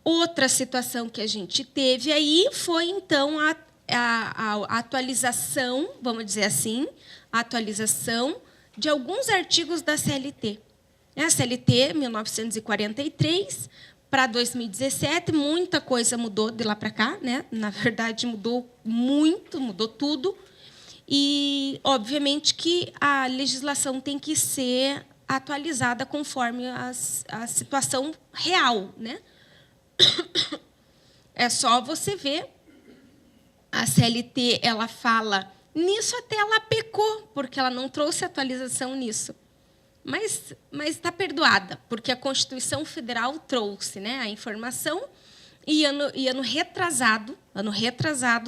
Outra situação que a gente teve aí foi, então, a atualização, vamos dizer assim, a atualização de alguns artigos da CLT. A CLT, 1943, para 2017, muita coisa mudou de lá para cá, né? Na verdade, mudou muito, mudou tudo. E, obviamente, que a legislação tem que ser atualizada conforme a situação real, né? É só você ver, a CLT ela fala nisso, até ela pecou, porque ela não trouxe atualização nisso. Mas está perdoada, porque a Constituição Federal trouxe, né, a informação, e ano retrasado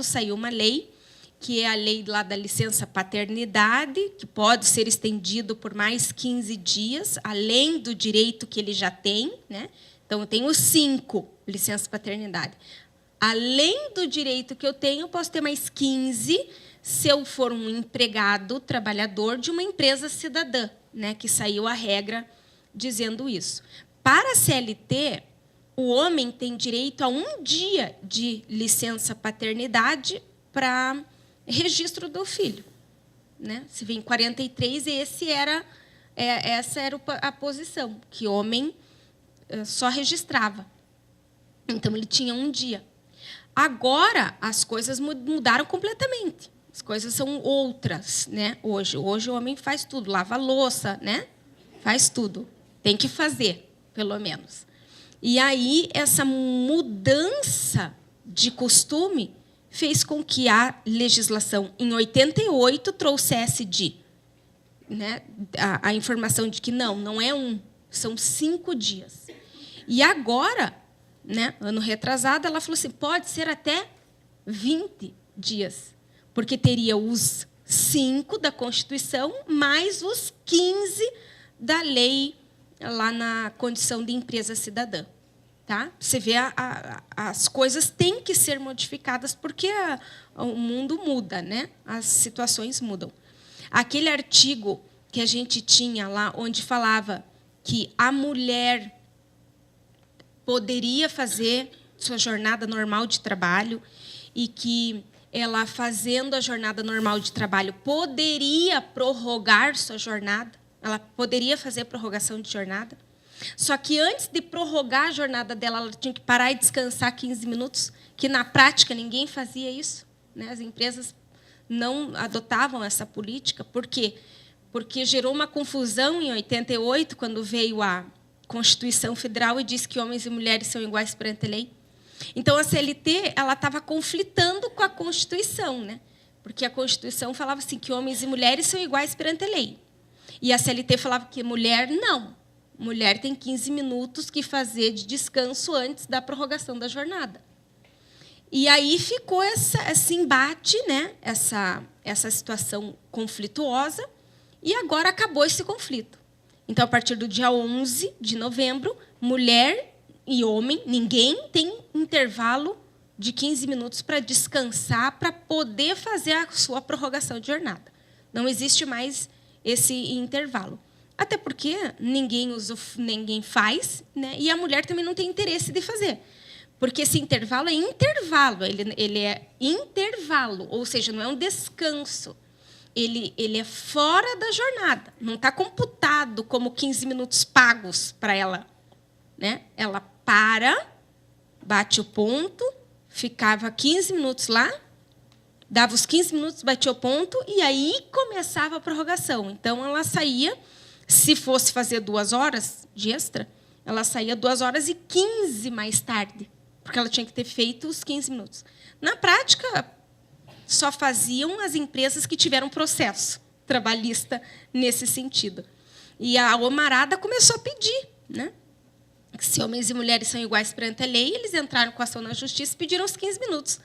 saiu uma lei, que é a lei lá da licença paternidade, que pode ser estendido por mais 15 dias, além do direito que ele já tem, né? Então, eu tenho 5 licença paternidade. Além do direito que eu tenho, eu posso ter mais 15 se eu for um empregado, trabalhador de uma empresa cidadã, né, que saiu a regra dizendo isso. Para a CLT, o homem tem direito a 1 dia de licença paternidade para registro do filho, né? Se vem 43, essa era a posição, que homem só registrava. Então, ele tinha 1 dia. Agora, as coisas mudaram completamente. As coisas são outras, né? Hoje o homem faz tudo, lava a louça, né? Faz tudo. Tem que fazer, pelo menos. E aí, essa mudança de costume fez com que a legislação, em 88, trouxesse né, a informação de que não é 1, são 5 dias. E agora, né, ano retrasado, ela falou assim, pode ser até 20 dias, porque teria os 5 da Constituição, mais os 15 da lei lá na condição de empresa cidadã. Tá? Você vê, as coisas têm que ser modificadas, porque o mundo muda, né? As situações mudam. Aquele artigo que a gente tinha lá, onde falava que a mulher poderia fazer sua jornada normal de trabalho e que ela, fazendo a jornada normal de trabalho, poderia prorrogar sua jornada, ela poderia fazer prorrogação de jornada. Só que, antes de prorrogar a jornada dela, ela tinha que parar e descansar 15 minutos, que, na prática, ninguém fazia isso, né? As empresas não adotavam essa política. Por quê? Porque gerou uma confusão em 88, quando veio a Constituição Federal e disse que homens e mulheres são iguais perante a lei. Então, a CLT estava conflitando com a Constituição, né? Porque a Constituição falava assim, que homens e mulheres são iguais perante a lei. E a CLT falava que mulher não. Mulher tem 15 minutos que fazer de descanso antes da prorrogação da jornada. E aí ficou esse embate, né? essa situação conflituosa, e agora acabou esse conflito. Então, a partir do dia 11 de novembro, mulher e homem, ninguém tem intervalo de 15 minutos para descansar, para poder fazer a sua prorrogação de jornada. Não existe mais esse intervalo. Até porque ninguém faz, né? E a mulher também não tem interesse de fazer. Porque esse intervalo é intervalo, ele é intervalo, ou seja, não é um descanso. Ele é fora da jornada, não está computado como 15 minutos pagos para ela, né? Ela para, bate o ponto, ficava 15 minutos lá, dava os 15 minutos, batia o ponto, e aí começava a prorrogação. Então, ela saía. Se fosse fazer 2 horas de extra, ela saía 2h15 mais tarde, porque ela tinha que ter feito os 15 minutos. Na prática, só faziam as empresas que tiveram processo trabalhista nesse sentido. E a Omarada começou a pedir, né? Se homens e mulheres são iguais perante a lei, eles entraram com ação na justiça e pediram os 15 minutos.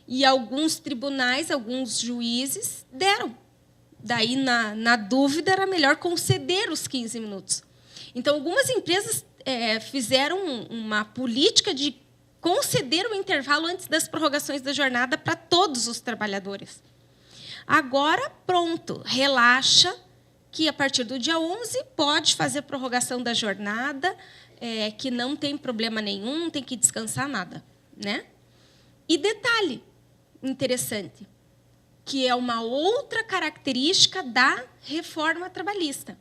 E alguns tribunais, alguns juízes deram. Daí, na dúvida, era melhor conceder os 15 minutos. Então, algumas empresas fizeram uma política de conceder o intervalo antes das prorrogações da jornada para todos os trabalhadores. Agora, pronto, relaxa, que, a partir do dia 11, pode fazer prorrogação da jornada, que não tem problema nenhum, não tem que descansar nada, né? E detalhe interessante, que é uma outra característica da reforma trabalhista,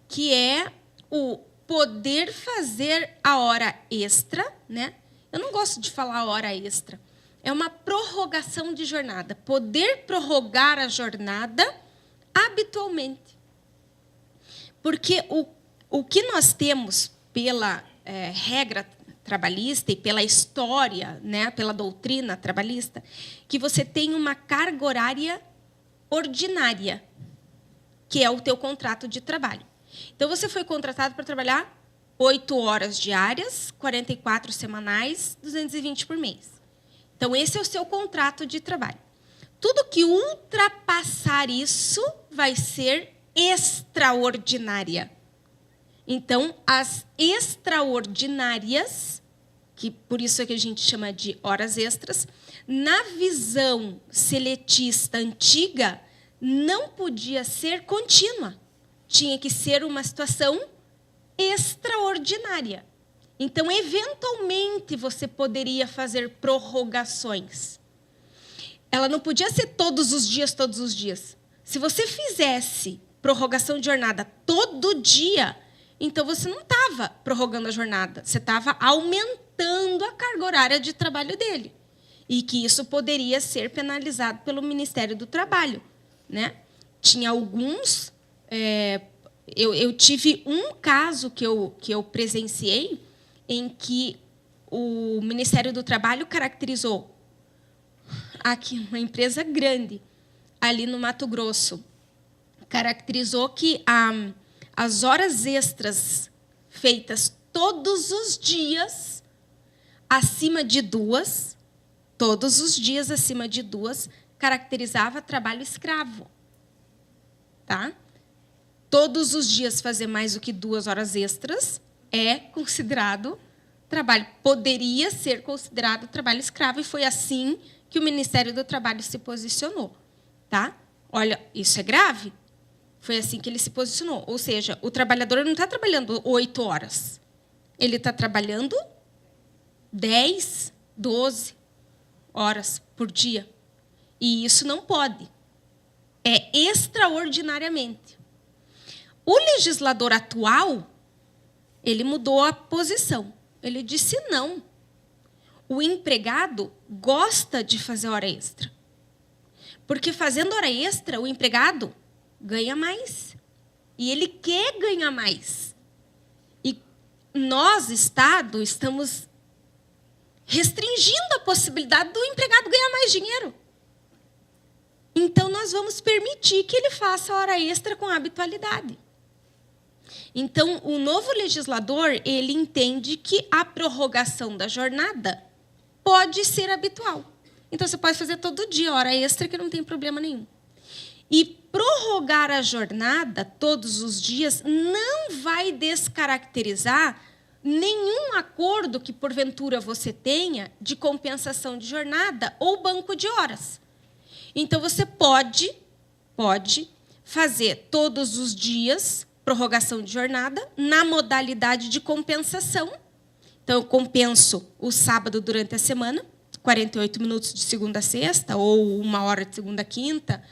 que é o poder fazer a hora extra, né? Eu não gosto de falar hora extra. É uma prorrogação de jornada, poder prorrogar a jornada habitualmente. Porque o que nós temos pela regra trabalhista e pela história, né, pela doutrina trabalhista, que você tem uma carga horária ordinária, que é o teu contrato de trabalho. Então, você foi contratado para trabalhar 8 horas diárias, 44 semanais, 220 por mês. Então, esse é o seu contrato de trabalho. Tudo que ultrapassar isso vai ser extraordinária. Então, as extraordinárias, que por isso é que a gente chama de horas extras, na visão seletista antiga, não podia ser contínua. Tinha que ser uma situação extraordinária. Então, eventualmente, você poderia fazer prorrogações. Ela não podia ser todos os dias, todos os dias. Se você fizesse prorrogação de jornada todo dia, então você não estava prorrogando a jornada, você estava aumentando a carga horária de trabalho dele. E que isso poderia ser penalizado pelo Ministério do Trabalho, né? Tinha alguns... Eu tive um caso que eu presenciei em que o Ministério do Trabalho caracterizou aqui uma empresa grande, ali no Mato Grosso, caracterizou que as horas extras feitas todos os dias, acima de 2, todos os dias acima de 2, caracterizava trabalho escravo. Tá? Todos os dias fazer mais do que 2 horas extras é considerado trabalho, poderia ser considerado trabalho escravo, e foi assim que o Ministério do Trabalho se posicionou. Tá? Olha, isso é grave. Foi assim que ele se posicionou. Ou seja, o trabalhador não está trabalhando 8 horas. Ele está trabalhando 10, 12 horas por dia. E isso não pode. É extraordinariamente. O legislador atual, ele mudou a posição. Ele disse não. O empregado gosta de fazer hora extra. Porque fazendo hora extra, o empregado ganha mais. E ele quer ganhar mais. E nós, Estado, estamos restringindo a possibilidade do empregado ganhar mais dinheiro. Então, nós vamos permitir que ele faça hora extra com habitualidade. Então, o novo legislador, ele entende que a prorrogação da jornada pode ser habitual. Então, você pode fazer todo dia hora extra, que não tem problema nenhum. E prorrogar a jornada todos os dias não vai descaracterizar nenhum acordo que, porventura, você tenha de compensação de jornada ou banco de horas. Então, você pode fazer todos os dias prorrogação de jornada na modalidade de compensação. Então, eu compenso o sábado durante a semana, 48 minutos de segunda a sexta, ou 1 hora de segunda a quinta,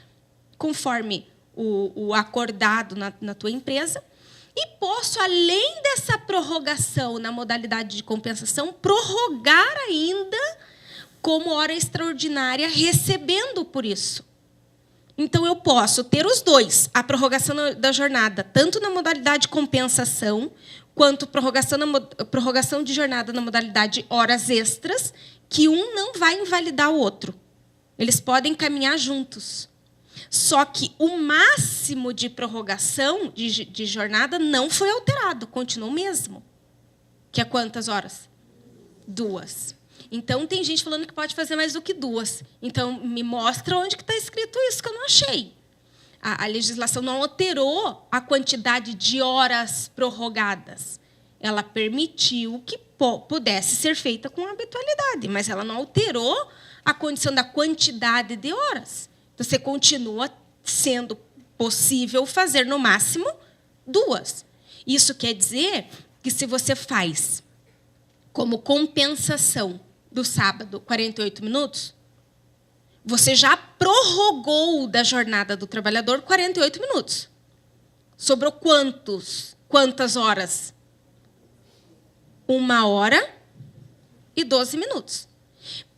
conforme o acordado na tua empresa. E posso, além dessa prorrogação na modalidade de compensação, prorrogar ainda como hora extraordinária, recebendo por isso. Então, eu posso ter os dois, a prorrogação da jornada, tanto na modalidade de compensação, quanto prorrogação de jornada na modalidade horas extras, que um não vai invalidar o outro. Eles podem caminhar juntos. Só que o máximo de prorrogação de jornada não foi alterado, continua o mesmo. Que é quantas horas? 2. Então, tem gente falando que pode fazer mais do que 2. Então, me mostra onde que está escrito isso, que eu não achei. A legislação não alterou a quantidade de horas prorrogadas. Ela permitiu que pudesse ser feita com habitualidade, mas ela não alterou a condição da quantidade de horas. Então, você continua sendo possível fazer, no máximo, 2. Isso quer dizer que se você faz como compensação do sábado 48 minutos, você já prorrogou da jornada do trabalhador 48 minutos. Sobrou quantas horas? 1h12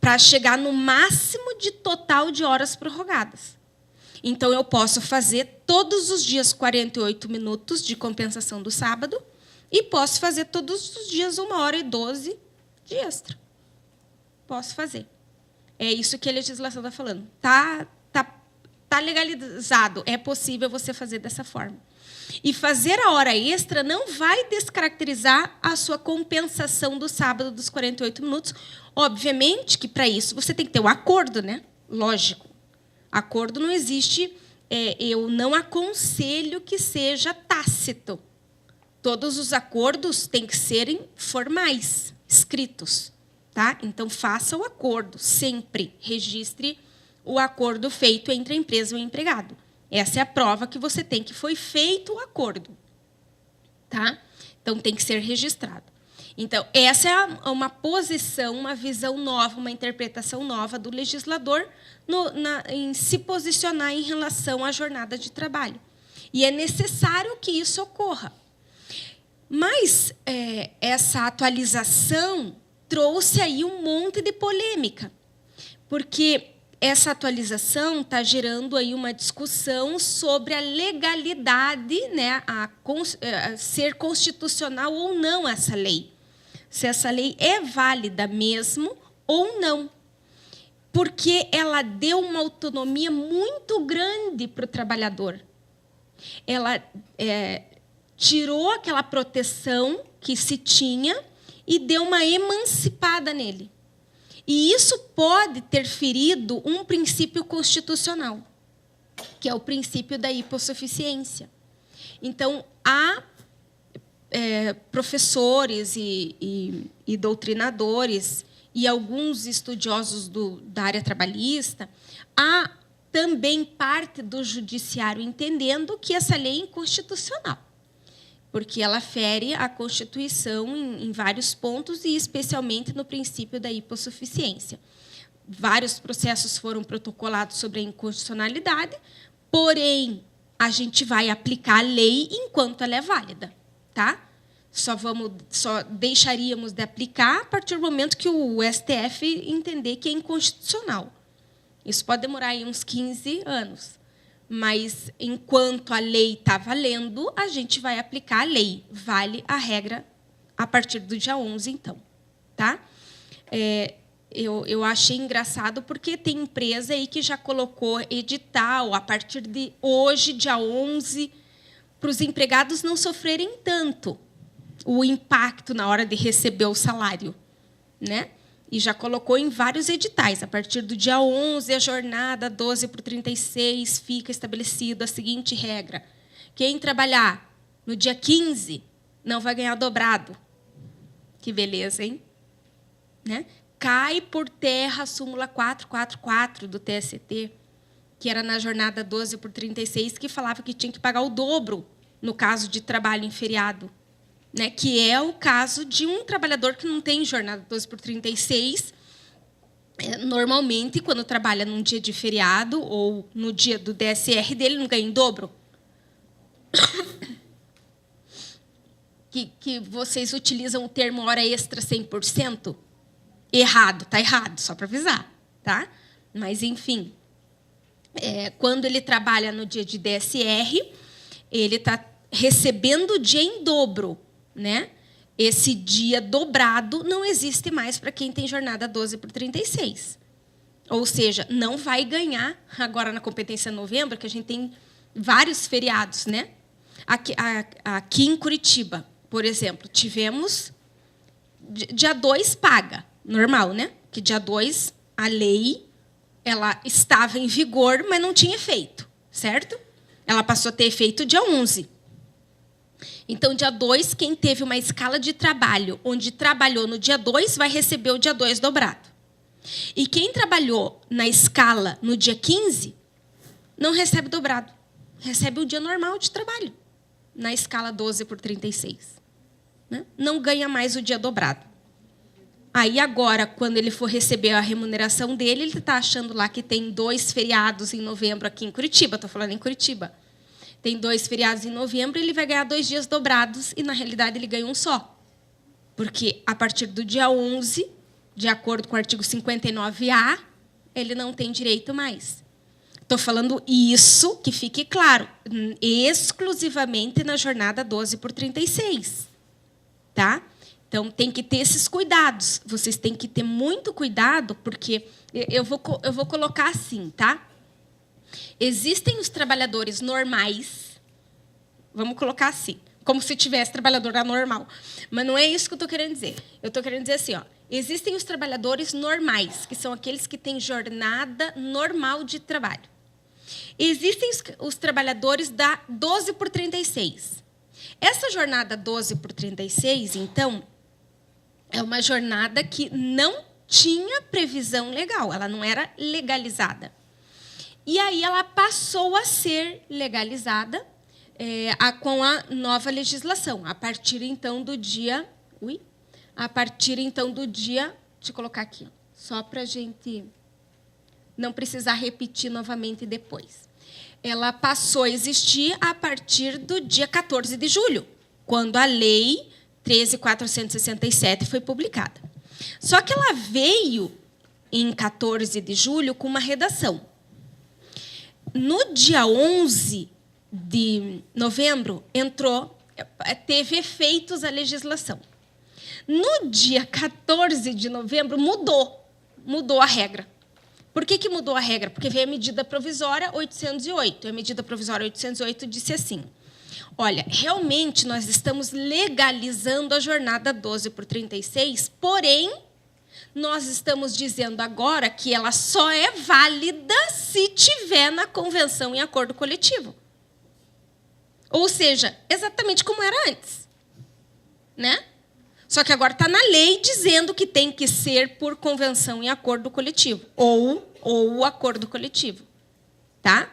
para chegar no máximo de total de horas prorrogadas. Então, eu posso fazer todos os dias 48 minutos de compensação do sábado e posso fazer todos os dias 1h12 de extra. Posso fazer. É isso que a legislação está falando. Tá legalizado. É possível você fazer dessa forma. E fazer a hora extra não vai descaracterizar a sua compensação do sábado dos 48 minutos. Obviamente que, para isso, você tem que ter um acordo, né? Lógico. Acordo não existe. Eu não aconselho que seja tácito. Todos os acordos têm que serem formais, escritos. Tá? Então, faça o acordo. Sempre registre o acordo feito entre a empresa e o empregado. Essa é a prova que você tem que foi feito o acordo. Tá? Então, tem que ser registrado. Então, essa é uma posição, uma visão nova, uma interpretação nova do legislador em se posicionar em relação à jornada de trabalho. E é necessário que isso ocorra. Mas essa atualização trouxe aí um monte de polêmica, porque essa atualização está gerando aí uma discussão sobre a legalidade, né, a ser constitucional ou não essa lei. Se essa lei é válida mesmo ou não. Porque ela deu uma autonomia muito grande para o trabalhador. Ela tirou aquela proteção que se tinha e deu uma emancipada nele. E isso pode ter ferido um princípio constitucional, que é o princípio da hipossuficiência. Então, há professores e doutrinadores e alguns estudiosos da área trabalhista, há também parte do judiciário entendendo que essa lei é inconstitucional, porque ela fere a Constituição em vários pontos e especialmente no princípio da hipossuficiência. Vários processos foram protocolados sobre a inconstitucionalidade, porém, a gente vai aplicar a lei enquanto ela é válida. Tá? Só deixaríamos de aplicar a partir do momento que o STF entender que é inconstitucional. Isso pode demorar aí uns 15 anos. Mas, enquanto a lei está valendo, a gente vai aplicar a lei. Vale a regra a partir do dia 11, então. Tá? Eu achei engraçado, porque tem empresa aí que já colocou edital a partir de hoje, dia 11, para os empregados não sofrerem tanto o impacto na hora de receber o salário. Né? E já colocou em vários editais. A partir do dia 11, a jornada 12/36 fica estabelecida a seguinte regra. Quem trabalhar no dia 15 não vai ganhar dobrado. Que beleza, hein? Né? Cai por terra a súmula 444 do TST, que era na jornada 12/36, que falava que tinha que pagar o dobro no caso de trabalho em feriado. Né, que é o caso de um trabalhador que não tem jornada 12/36, normalmente, quando trabalha num dia de feriado ou no dia do DSR dele, não ganha em dobro. Que vocês utilizam o termo hora extra 100%? Errado, está errado, só para avisar. Tá? Mas, enfim, quando ele trabalha no dia de DSR, ele está recebendo o dia em dobro. Né? Esse dia dobrado não existe mais para quem tem jornada 12/36. Ou seja, não vai ganhar agora na competência de novembro, que a gente tem vários feriados. Né? Aqui em Curitiba, por exemplo, tivemos dia 2 paga, normal, né? Que dia 2 a lei ela estava em vigor, mas não tinha efeito, certo? Ela passou a ter efeito dia 11. Então, dia 2, quem teve uma escala de trabalho onde trabalhou no dia 2 vai receber o dia 2 dobrado. E quem trabalhou na escala no dia 15 não recebe dobrado. Recebe o dia normal de trabalho, na escala 12/36. né? Não ganha mais o dia dobrado. Aí, agora, quando ele for receber a remuneração dele, ele está achando lá que tem 2 feriados em novembro aqui em Curitiba. Estou falando em Curitiba. Tem 2 feriados em novembro, ele vai ganhar 2 dias dobrados e, na realidade, ele ganha um só. Porque, a partir do dia 11, de acordo com o artigo 59A, ele não tem direito mais. Estou falando isso, que fique claro, exclusivamente na jornada 12/36. Tá? Então, tem que ter esses cuidados. Vocês têm que ter muito cuidado, porque eu vou colocar assim, tá? Existem os trabalhadores normais, vamos colocar assim, como se tivesse trabalhador anormal. Mas não é isso que eu estou querendo dizer. Eu estou querendo dizer assim, ó, existem os trabalhadores normais, que são aqueles que têm jornada normal de trabalho. Existem os trabalhadores da 12/36. Essa jornada 12/36, então, é uma jornada que não tinha previsão legal, ela não era legalizada. E aí ela passou a ser legalizada com a nova legislação, a partir então do dia... Deixa eu colocar aqui, só para a gente não precisar repetir novamente depois. Ela passou a existir a partir do dia 14 de julho, quando a Lei 13.467 foi publicada. Só que ela veio em 14 de julho com uma redação. No dia 11 de novembro, teve efeitos a legislação. No dia 14 de novembro, mudou a regra. Por que mudou a regra? Porque veio a medida provisória 808. A medida provisória 808 disse assim: olha, realmente nós estamos legalizando a jornada 12/36, porém, nós estamos dizendo agora que ela só é válida se tiver na convenção em acordo coletivo. Ou seja, exatamente como era antes. Né? Só que agora está na lei dizendo que tem que ser por convenção em acordo coletivo, ou acordo coletivo. Tá?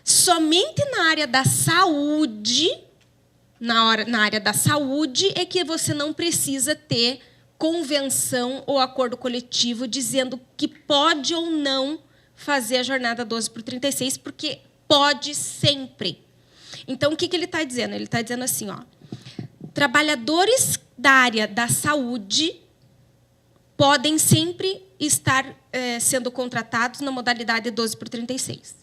Somente na área da saúde, na área da saúde, é que você não precisa ter convenção ou acordo coletivo dizendo que pode ou não fazer a jornada 12/36, porque pode sempre. Então, o que ele está dizendo? Ele está dizendo assim, ó, trabalhadores da área da saúde podem sempre estar sendo contratados na modalidade 12/36.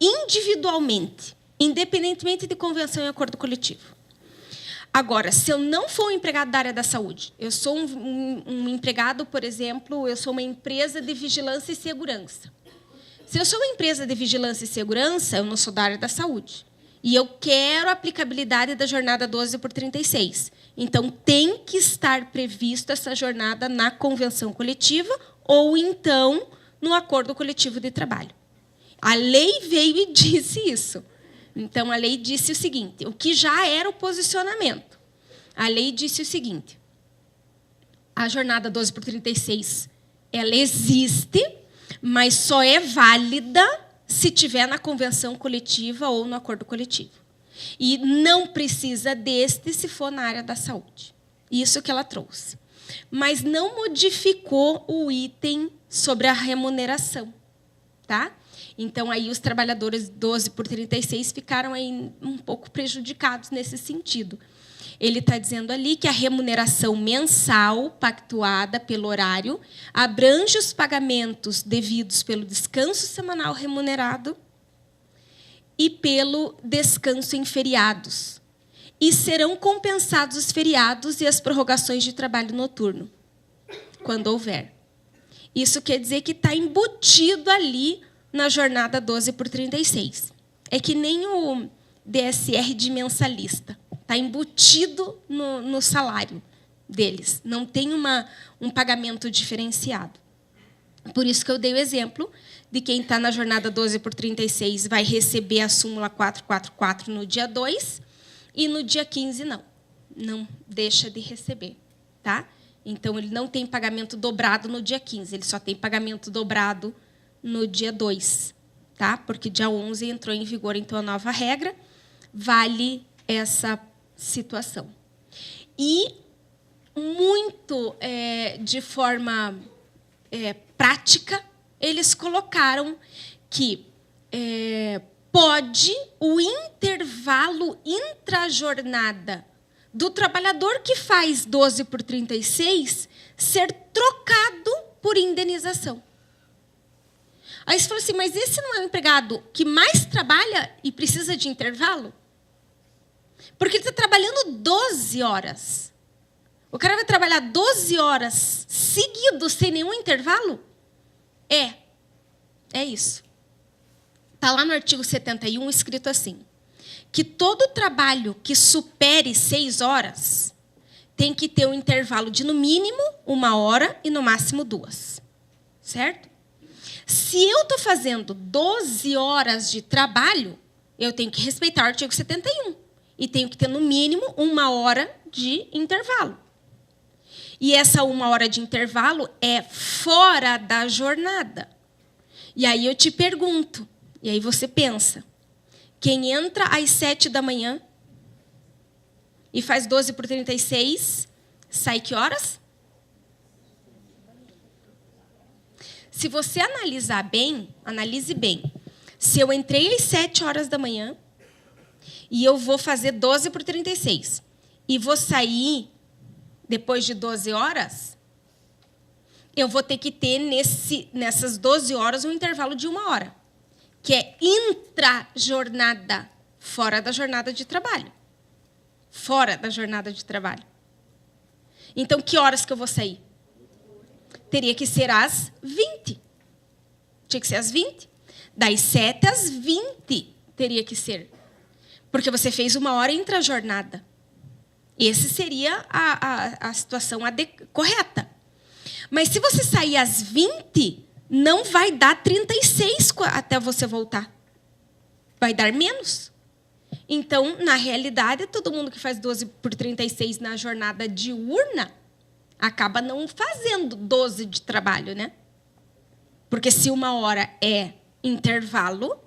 Individualmente, independentemente de convenção e acordo coletivo. Agora, se eu não for um empregado da área da saúde, eu sou um empregado, por exemplo, eu sou uma empresa de vigilância e segurança. Se eu sou uma empresa de vigilância e segurança, eu não sou da área da saúde. E eu quero a aplicabilidade da jornada 12/36. Então, tem que estar previsto essa jornada na convenção coletiva ou, então, no acordo coletivo de trabalho. A lei veio e disse isso. Então, a lei disse o seguinte, o que já era o posicionamento. A lei disse o seguinte, a jornada 12/36, ela existe, mas só é válida se tiver na convenção coletiva ou no acordo coletivo. E não precisa deste se for na área da saúde. Isso que ela trouxe. Mas não modificou o item sobre a remuneração. Tá? Então, aí os trabalhadores 12/36 ficaram aí um pouco prejudicados nesse sentido. Ele está dizendo ali que a remuneração mensal pactuada pelo horário abrange os pagamentos devidos pelo descanso semanal remunerado e pelo descanso em feriados. E serão compensados os feriados e as prorrogações de trabalho noturno, quando houver. Isso quer dizer que está embutido ali na jornada 12/36. É que nem o DSR de mensalista. Está embutido no salário deles. Não tem um pagamento diferenciado. Por isso que eu dei o exemplo de quem está na jornada 12/36 vai receber a súmula 444 no dia 2 e no dia 15 não. Não deixa de receber. Tá? Então, ele não tem pagamento dobrado no dia 15, ele só tem pagamento dobrado no dia 2. Tá? Porque dia 11 entrou em vigor então, a nova regra, vale essa situação. E muito de forma prática, eles colocaram que pode o intervalo intrajornada do trabalhador que faz 12 por 36 ser trocado por indenização. Aí você falou assim, mas esse não é o empregado que mais trabalha e precisa de intervalo? Porque ele está trabalhando 12 horas. O cara vai trabalhar 12 horas seguidos, sem nenhum intervalo? É isso. Está lá no artigo 71, escrito assim, que todo trabalho que supere 6 horas tem que ter um intervalo de, no mínimo, 1 hora e, no máximo, 2. Certo? Se eu estou fazendo 12 horas de trabalho, eu tenho que respeitar o artigo 71. E tenho que ter, no mínimo, 1 hora de intervalo. E essa 1 hora de intervalo é fora da jornada. E aí eu te pergunto, e aí você pensa, quem entra às 7 da manhã e faz 12 por 36, sai que horas? Se você analisar bem, analise bem. Se eu entrei às 7 horas da manhã e eu vou fazer 12 por 36 e vou sair depois de 12 horas, eu vou ter que ter nessas 12 horas um intervalo de 1 hora, que é intrajornada, fora da jornada de trabalho. Fora da jornada de trabalho. Então, que horas que eu vou sair? Teria que ser às 20. Tinha que ser às 20. Das 7 às 20 teria que ser. Porque você fez 1 hora intrajornada. Essa seria a situação correta. Mas se você sair às 20, não vai dar 36 até você voltar. Vai dar menos. Então, na realidade, todo mundo que faz 12 por 36 na jornada diurna acaba não fazendo 12 de trabalho, né? Porque se 1 hora é intervalo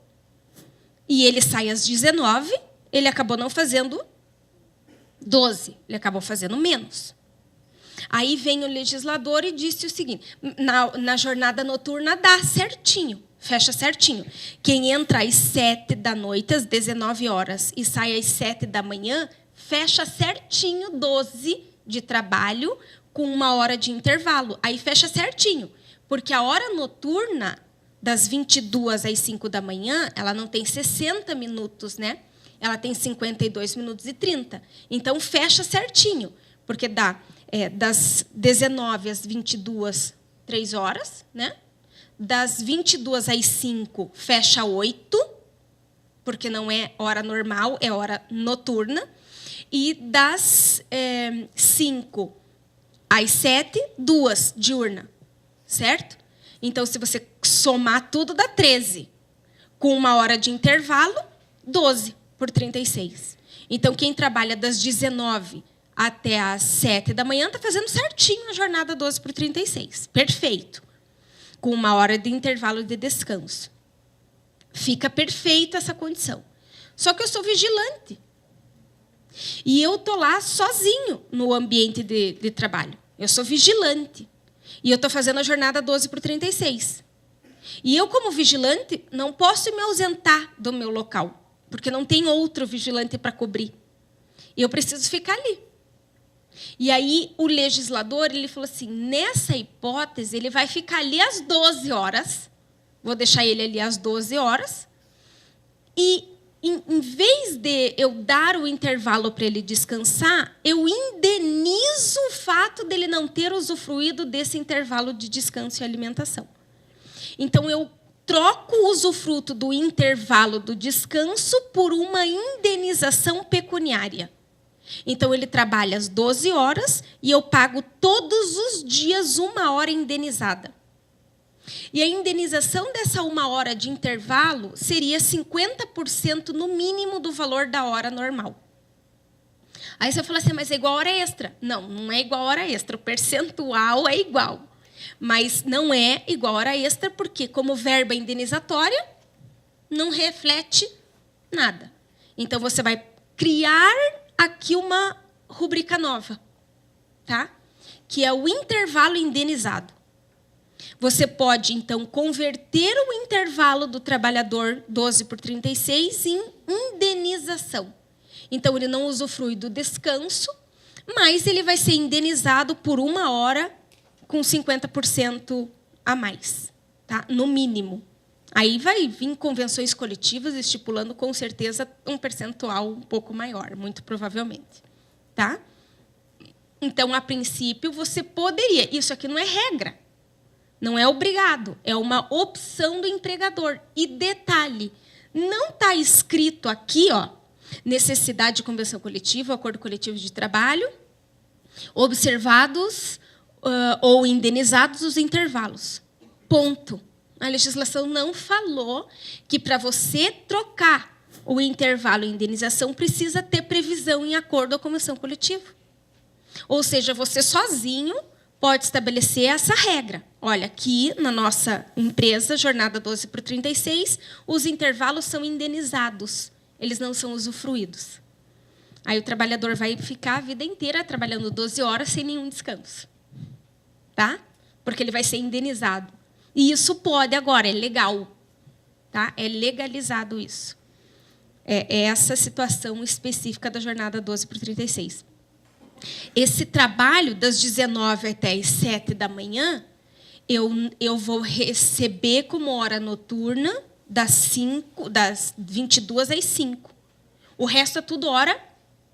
e ele sai às 19, ele acabou não fazendo 12, ele acabou fazendo menos. Aí vem o legislador e disse o seguinte, na jornada noturna dá certinho, fecha certinho. Quem entra às 7 da noite, às 19 horas, e sai às 7 da manhã, fecha certinho 12 de trabalho com 1 hora de intervalo. Aí fecha certinho, porque a hora noturna, das 22 às 5 da manhã, ela não tem 60 minutos, né? Ela tem 52 minutos e 30. Então, fecha certinho, porque dá das 19 às 22, 3 horas, né? Das 22 às 5, fecha 8, porque não é hora normal, é hora noturna. E das 5 às 7, 2 diurna, certo? Então, se você somar tudo, dá 13. Com 1 hora de intervalo, 12 por 36. Então, quem trabalha das 19 até às 7 da manhã está fazendo certinho a jornada 12 por 36. Perfeito. Com 1 hora de intervalo de descanso. Fica perfeita essa condição. Só que eu sou vigilante. E eu estou lá sozinho no ambiente de trabalho. Eu sou vigilante. E eu estou fazendo a jornada 12 por 36. E eu, como vigilante, não posso me ausentar do meu local, porque não tem outro vigilante para cobrir. E eu preciso ficar ali. E aí o legislador ele falou assim, nessa hipótese, ele vai ficar ali às 12 horas, vou deixar ele ali às 12 horas, e em vez de eu dar o intervalo para ele descansar, eu indenizo o fato dele não ter usufruído desse intervalo de descanso e alimentação. Então, eu troco o usufruto do intervalo do descanso por uma indenização pecuniária. Então, ele trabalha às 12 horas e eu pago todos os dias 1 hora indenizada. E a indenização dessa 1 hora de intervalo seria 50% no mínimo do valor da hora normal. Aí você fala assim, mas é igual a hora extra. Não, não é igual a hora extra. O percentual é igual. Mas não é igual a hora extra, porque como verba indenizatória, não reflete nada. Então, você vai criar aqui uma rubrica nova, tá? Que é o intervalo indenizado. Você pode, então, converter o intervalo do trabalhador 12 por 36 em indenização. Então, ele não usufrui do descanso, mas ele vai ser indenizado por 1 hora com 50% a mais, tá? No mínimo. Aí vai vir convenções coletivas estipulando, com certeza, um percentual um pouco maior, muito provavelmente. Tá? Então, a princípio, você poderia. Isso aqui não é regra. Não é obrigado. É uma opção do empregador. E detalhe, não está escrito aqui, ó, necessidade de convenção coletiva, acordo coletivo de trabalho, observados ou indenizados os intervalos. Ponto. A legislação não falou que, para você trocar o intervalo em indenização, precisa ter previsão em acordo ou convenção coletiva. Ou seja, você sozinho pode estabelecer essa regra. Olha, aqui na nossa empresa, jornada 12 por 36, os intervalos são indenizados, eles não são usufruídos. Aí o trabalhador vai ficar a vida inteira trabalhando 12 horas sem nenhum descanso. Tá? Porque ele vai ser indenizado. E isso pode agora, é legal. Tá? É legalizado isso. É essa situação específica da jornada 12 por 36. Esse trabalho, das 19 até as 7 da manhã, eu vou receber como hora noturna das 22 às 5. O resto é tudo hora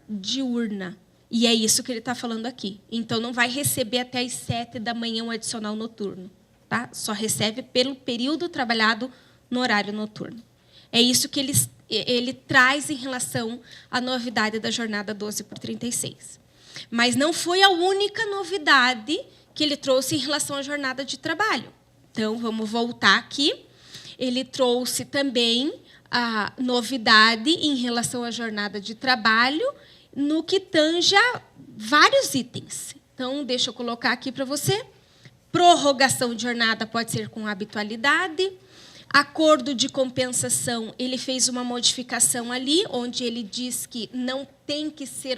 diurna. E é isso que ele está falando aqui. Então, não vai receber até as 7 da manhã um adicional noturno. Tá? Só recebe pelo período trabalhado no horário noturno. É isso que ele traz em relação à novidade da jornada 12 por 36. Mas não foi a única novidade que ele trouxe em relação à jornada de trabalho. Então, vamos voltar aqui. Ele trouxe também a novidade em relação à jornada de trabalho no que tange a vários itens. Então, deixa eu colocar aqui para você. Prorrogação de jornada pode ser com habitualidade. Acordo de compensação, ele fez uma modificação ali, onde ele diz que não tem que ser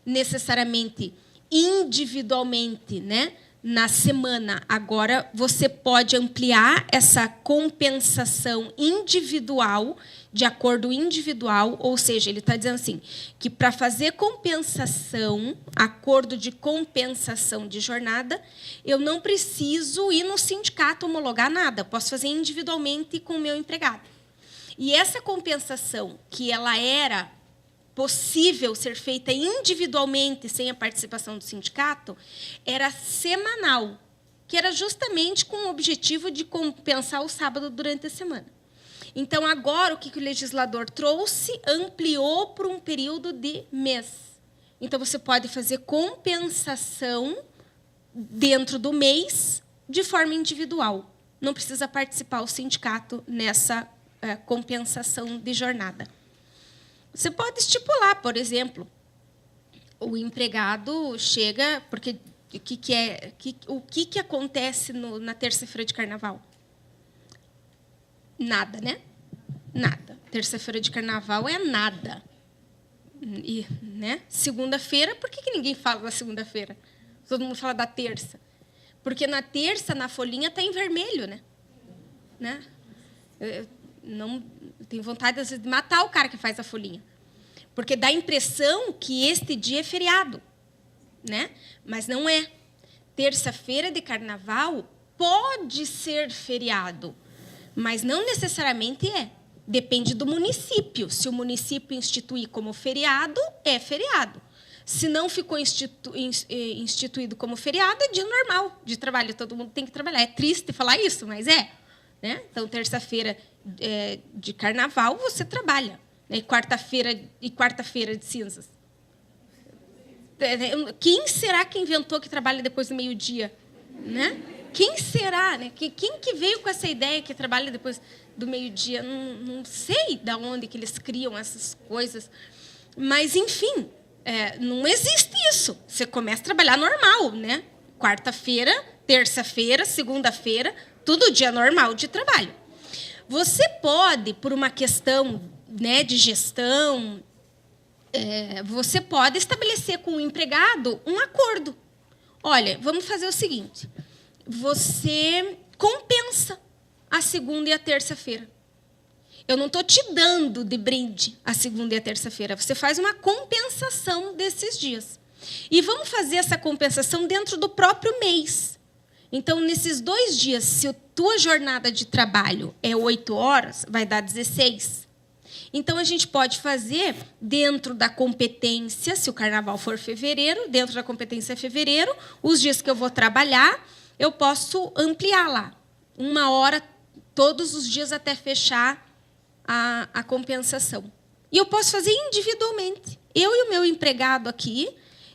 necessariamente individualmente, né, na semana. Agora, você pode ampliar essa compensação individual, de acordo individual, ou seja, ele está dizendo assim, que para fazer compensação, acordo de compensação de jornada, eu não preciso ir no sindicato homologar nada, posso fazer individualmente com o meu empregado. E essa compensação, que ela era possível ser feita individualmente, sem a participação do sindicato, era semanal, que era justamente com o objetivo de compensar o sábado durante a semana. Então, agora, o que o legislador trouxe, ampliou para um período de mês. Então, você pode fazer compensação dentro do mês de forma individual. Não precisa participar o sindicato nessa compensação de jornada. Você pode estipular, por exemplo, o empregado chega... Porque o que acontece na terça-feira de carnaval? Nada, né? Nada. Terça-feira de carnaval é nada. E, né? Segunda-feira, por que ninguém fala da segunda-feira? Todo mundo fala da terça. Porque na terça, na folhinha, está em vermelho, né? Eu não tenho vontade, às vezes, de matar o cara que faz a folhinha. Porque dá a impressão que este dia é feriado, né? Mas não é. Terça-feira de carnaval pode ser feriado, mas não necessariamente é. Depende do município. Se o município instituir como feriado, é feriado. Se não ficou instituído como feriado, é dia normal de trabalho. Todo mundo tem que trabalhar. É triste falar isso, mas é. Né? Então, terça-feira de carnaval, você trabalha. Né? E quarta-feira de cinzas. Quem será que inventou que trabalha depois do meio-dia? Né? Quem será? Né? Quem que veio com essa ideia que trabalha depois do meio-dia? Não sei de onde que eles criam essas coisas. Mas, enfim, não existe isso. Você começa a trabalhar normal. Né? Quarta-feira, terça-feira, segunda-feira, tudo dia normal de trabalho. Você pode, por uma questão, né, de gestão, você pode estabelecer com o empregado um acordo. Olha, vamos fazer o seguinte, você compensa a segunda e a terça-feira. Eu não estou te dando de brinde a segunda e a terça-feira. Você faz uma compensação desses dias. E vamos fazer essa compensação dentro do próprio mês. Então, nesses 2 dias, se a tua jornada de trabalho é 8 horas, vai dar 16. Então, a gente pode fazer dentro da competência, se o carnaval for fevereiro, dentro da competência fevereiro, os dias que eu vou trabalhar, eu posso ampliar lá. 1 hora todos os dias até fechar a compensação. E eu posso fazer individualmente. Eu e o meu empregado aqui,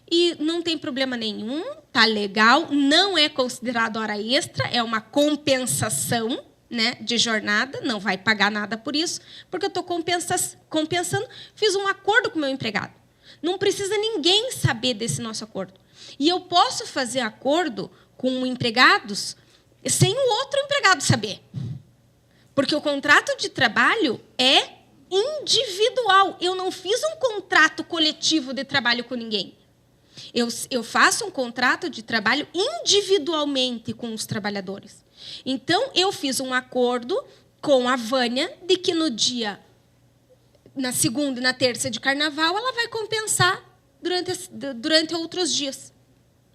e não tem problema nenhum, tá legal, não é considerado hora extra, é uma compensação, né, de jornada, não vai pagar nada por isso, porque eu estou compensando, fiz um acordo com o meu empregado. Não precisa ninguém saber desse nosso acordo. E eu posso fazer acordo com empregados sem o outro empregado saber. Porque o contrato de trabalho é individual. Eu não fiz um contrato coletivo de trabalho com ninguém. Eu faço um contrato de trabalho individualmente com os trabalhadores. Então, eu fiz um acordo com a Vânia de que na segunda e na terça de carnaval, ela vai compensar durante outros dias.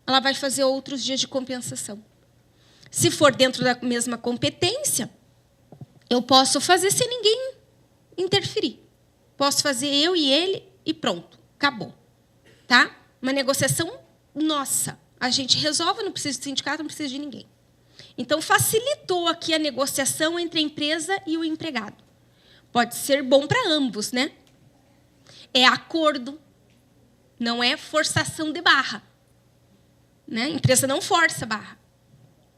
Ela vai fazer outros dias de compensação. Se for dentro da mesma competência, eu posso fazer sem ninguém interferir. Posso fazer eu e ele e pronto, acabou. Tá? Uma negociação nossa. A gente resolve, não precisa de sindicato, não precisa de ninguém. Então, facilitou aqui a negociação entre a empresa e o empregado. Pode ser bom para ambos, né? É acordo, não é forçação de barra. Né? A empresa não força barra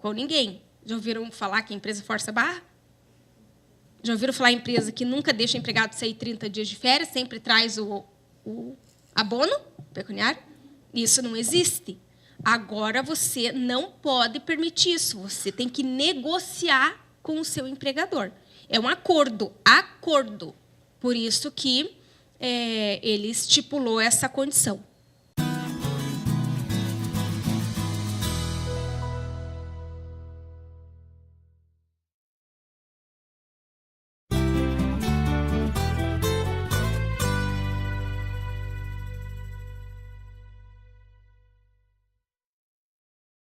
com ninguém. Já ouviram falar que a empresa força barra? Já ouviram falar em empresa que nunca deixa o empregado sair 30 dias de férias, sempre traz o abono pecuniário? Isso não existe. Agora, você não pode permitir isso. Você tem que negociar com o seu empregador. É um acordo. Por isso que ele estipulou essa condição.